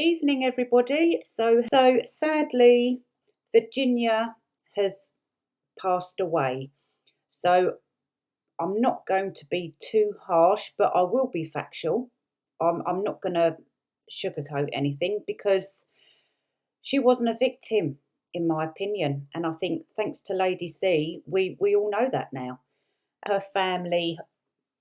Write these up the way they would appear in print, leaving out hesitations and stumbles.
Evening, everybody. So sadly, Virginia has passed away. So I'm not going to be too harsh, but I will be factual. I'm not going to sugarcoat anything because she wasn't a victim, in my opinion. And I think thanks to Lady C, we all know that now. Her family,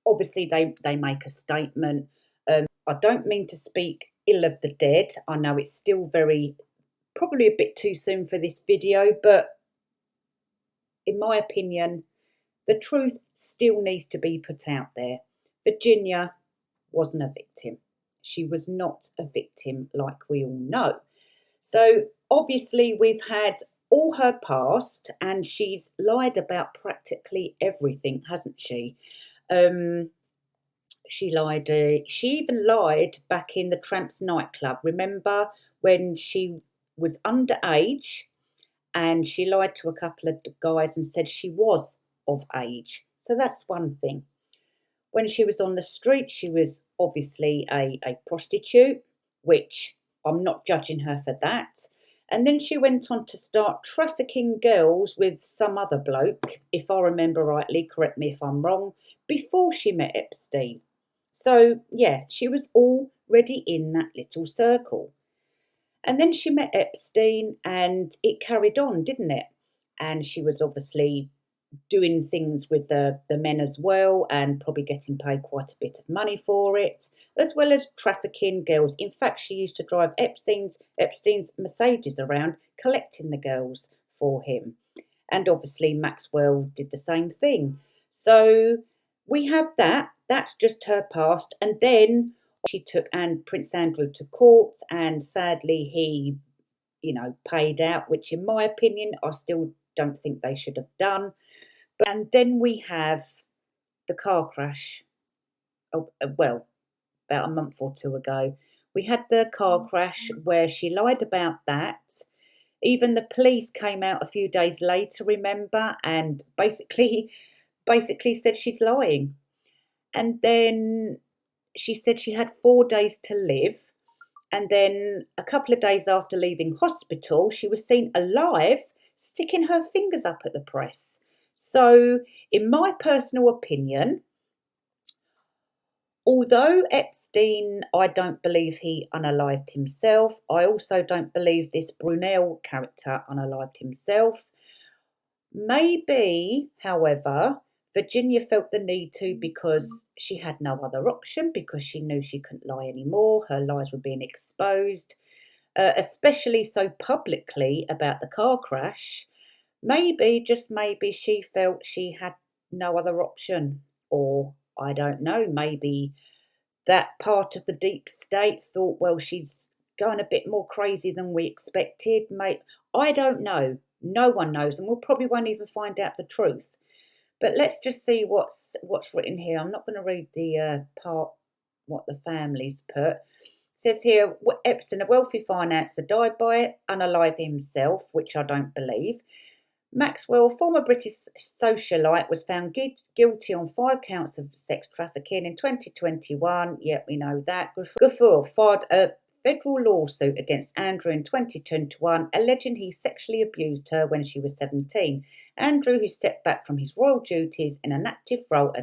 obviously, they make a statement. I don't mean to speak ill of the dead. I know it's still probably a bit too soon for this video, but in my opinion, the truth still needs to be put out there. Virginia wasn't a victim. She was not a victim, like we all know. So obviously we've had all her past, and she's lied about practically everything, hasn't she? She lied. She even lied back in the Tramps nightclub. Remember when she was underage and she lied to a couple of guys and said she was of age. So that's one thing. When she was on the street, she was obviously a prostitute, which I'm not judging her for that. And then she went on to start trafficking girls with some other bloke, if I remember rightly, correct me if I'm wrong, before she met Epstein. So, yeah, she was already in that little circle. And then she met Epstein and it carried on, didn't it? And she was obviously doing things with the men as well and probably getting paid quite a bit of money for it, as well as trafficking girls. In fact, she used to drive Epstein's Mercedes around collecting the girls for him. And obviously Maxwell did the same thing. So we have that. That's just her past. And then she took Prince Andrew to court, and sadly he, paid out, which in my opinion, I still don't think they should have done. And then we have the car crash. Well, about a month or two ago, we had the car crash where she lied about that. Even the police came out a few days later, remember, and basically said she's lying. And then she said she had 4 days to live. And then a couple of days after leaving hospital, she was seen alive, sticking her fingers up at the press. So, in my personal opinion, although Epstein, I don't believe he unalived himself, I also don't believe this Brunel character unalived himself. Maybe, however, Virginia felt the need to because she had no other option, because she knew she couldn't lie anymore. Her lies were being exposed, especially so publicly about the car crash. Maybe, just maybe, she felt she had no other option. Or, I don't know, maybe that part of the deep state thought, well, she's going a bit more crazy than we expected. Mate, I don't know. No one knows, and we'll probably won't even find out the truth. But let's just see what's written here. I'm not going to read the part what the family's put. It says here, Epstein, a wealthy financier, died by unalive himself, which I don't believe. Maxwell, former British socialite, was found guilty on 5 counts of sex trafficking in 2021. Yep, we know that. Giuffre filed a federal lawsuit against Andrew in 2021, alleging he sexually abused her when she was 17. Andrew, who stepped back from his royal duties in an active role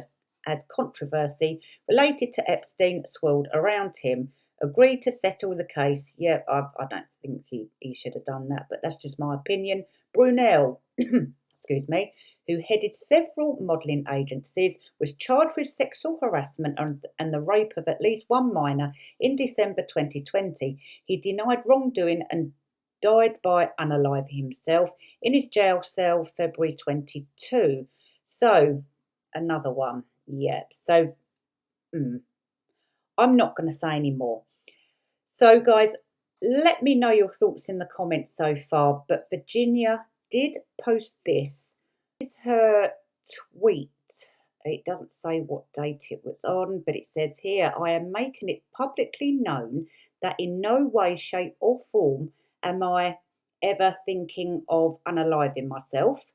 as controversy related to Epstein swirled around him, agreed to settle the case. Yeah, I don't think he should have done that, but that's just my opinion. Brunel, excuse me, who headed several modelling agencies, was charged with sexual harassment and the rape of at least one minor in December 2020. He denied wrongdoing and died by unaliving himself in his jail cell February 22. So, another one. Yeah, so I'm not going to say any more. So, guys, let me know your thoughts in the comments so far. But Virginia did post this. This is her tweet. It doesn't say what date it was on, but it says here, I am making it publicly known that in no way, shape or form am I ever thinking of unaliving myself.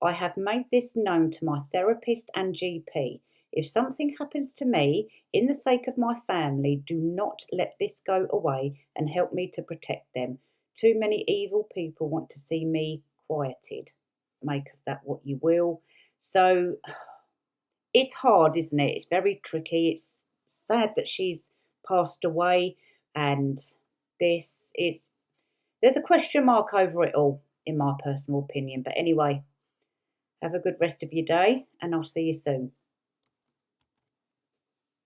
I have made this known to my therapist and GP. If something happens to me, in the sake of my family, do not let this go away and help me to protect them. Too many evil people want to see me quieted. Make of that what you will. So it's hard, isn't it? It's very tricky. It's sad that she's passed away, and there's a question mark over it all, in my personal opinion. But anyway, have a good rest of your day, and I'll see you soon.